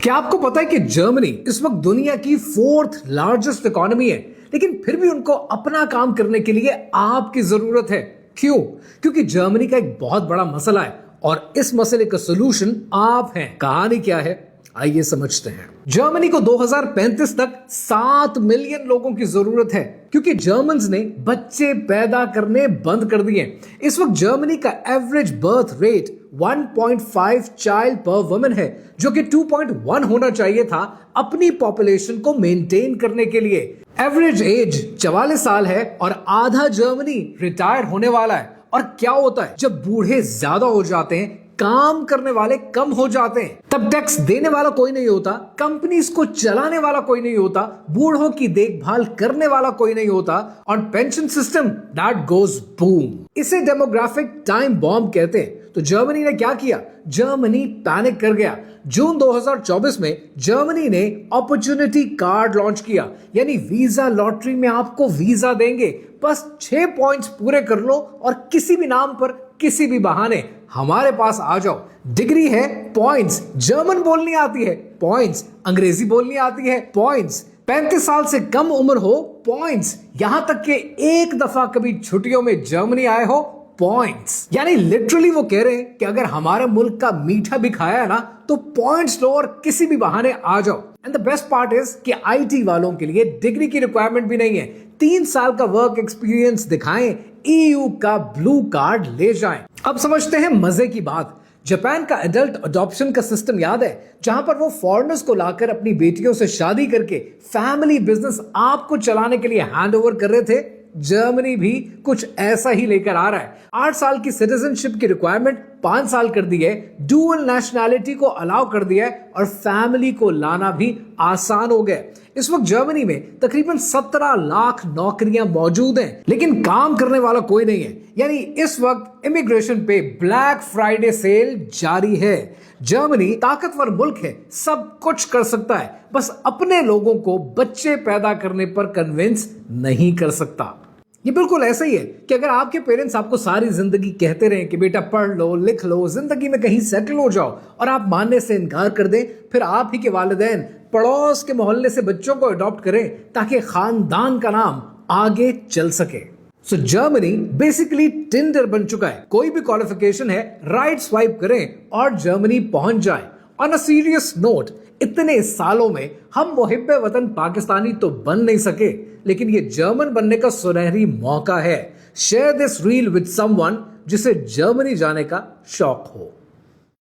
क्या आपको पता है कि जर्मनी इस वक्त दुनिया की 4th लार्जेस्ट इकोनॉमी है, लेकिन फिर भी उनको अपना काम करने के लिए आपकी जरूरत है। क्यों? क्योंकि जर्मनी का एक बहुत बड़ा मसला है और इस मसले का सोल्यूशन आप हैं। कहानी क्या है, आइए समझते हैं। जर्मनी को 2035 तक 7 मिलियन लोगों की जरूरत है, क्योंकि जर्मन्स ने बच्चे पैदा करने बंद कर दिए। इस वक्त जर्मनी का एवरेज बर्थ रेट 1.5 चाइल्ड पर वुमन है, जो कि 2.1 होना चाहिए था अपनी पॉपुलेशन को मेंटेन करने के लिए। एवरेज एज 44 साल है और आधा जर्मनी रिटायर होने वाला है। और क्या होता है जब बूढ़े ज्यादा हो जाते हैं, काम करने वाले कम हो जाते हैं, तब टैक्स देने वाला कोई नहीं होता, कंपनीज को चलाने वाला कोई नहीं होता, बूढ़ों की देखभाल करने वाला कोई नहीं होता और pension system that goes boom. इसे डेमोग्राफिक टाइम बॉम्ब कहते हैं। तो जर्मनी ने क्या किया? जर्मनी पैनिक कर गया। जून 2024 में जर्मनी ने अपॉर्चुनिटी कार्ड लॉन्च किया, यानी वीजा लॉटरी में आपको वीजा देंगे, बस 6 पॉइंट्स पूरे कर लो और किसी भी नाम पर किसी भी बहाने हमारे पास आ जाओ। डिग्री है पॉइंट्स, जर्मन बोलनी आती है पॉइंट्स, अंग्रेजी बोलनी आती है पॉइंट्स, 35 साल से कम उम्र हो पॉइंट्स, यहां तक कि एक दफा कभी छुट्टियों में जर्मनी आए हो पॉइंट्स। यानी लिटरली वो कह रहे हैं कि अगर हमारे मुल्क का मीठा भी खाया है ना, तो पॉइंट्स लो और किसी भी बहाने आ जाओ। And the best part is कि आईटी वालों के लिए डिग्री की रिक्वायरमेंट भी नहीं है। 3 साल का वर्क एक्सपीरियंस दिखाएं, ईयू का ब्लू कार्ड ले जाएं। अब समझते हैं मजे की बात। जापान का एडल्ट अडॉप्शन का सिस्टम याद है, जहां पर वो फॉरेनर्स को लाकर अपनी बेटियों से शादी करके फैमिली बिजनेस आपको चलाने के लिए हैंड ओवर कर रहे थे। जर्मनी भी कुछ ऐसा ही लेकर आ रहा है। 8 साल की सिटीजनशिप की रिक्वायरमेंट 5 साल कर दी है, डुअल नेशनैलिटी को अलाउ कर दिया है और फैमिली को लाना भी आसान हो गया। इस वक्त जर्मनी में तकरीबन 17 लाख नौकरियां मौजूद हैं, लेकिन काम करने वाला कोई नहीं है। यानी इस वक्त इमिग्रेशन पे ब्लैक फ्राइडे सेल जारी है। जर्मनी ताकतवर मुल्क है, सब कुछ कर सकता है, बस अपने लोगों को बच्चे पैदा करने पर कन्विंस नहीं कर सकता। ये बिल्कुल ऐसा ही है कि अगर आपके पेरेंट्स आपको सारी जिंदगी कहते रहे कि बेटा पढ़ लो, लिख लो, जिंदगी में कहीं सेटल हो जाओ, और आप मानने से इनकार कर दें, फिर आप ही के वालिदैन पड़ोस के मोहल्ले से बच्चों को अडॉप्ट करें ताकि खानदान का नाम आगे चल सके। सो जर्मनी बेसिकली टिंडर बन चुका है। कोई भी क्वालिफिकेशन है, राइट स्वाइप करें और जर्मनी पहुंच जाए। ऑन अ सीरियस नोट, इतने सालों में हम मुहिब्बे वतन पाकिस्तानी तो बन नहीं सके, लेकिन ये जर्मन बनने का सुनहरी मौका है। Share this reel with someone जिसे जर्मनी जाने का शौक हो।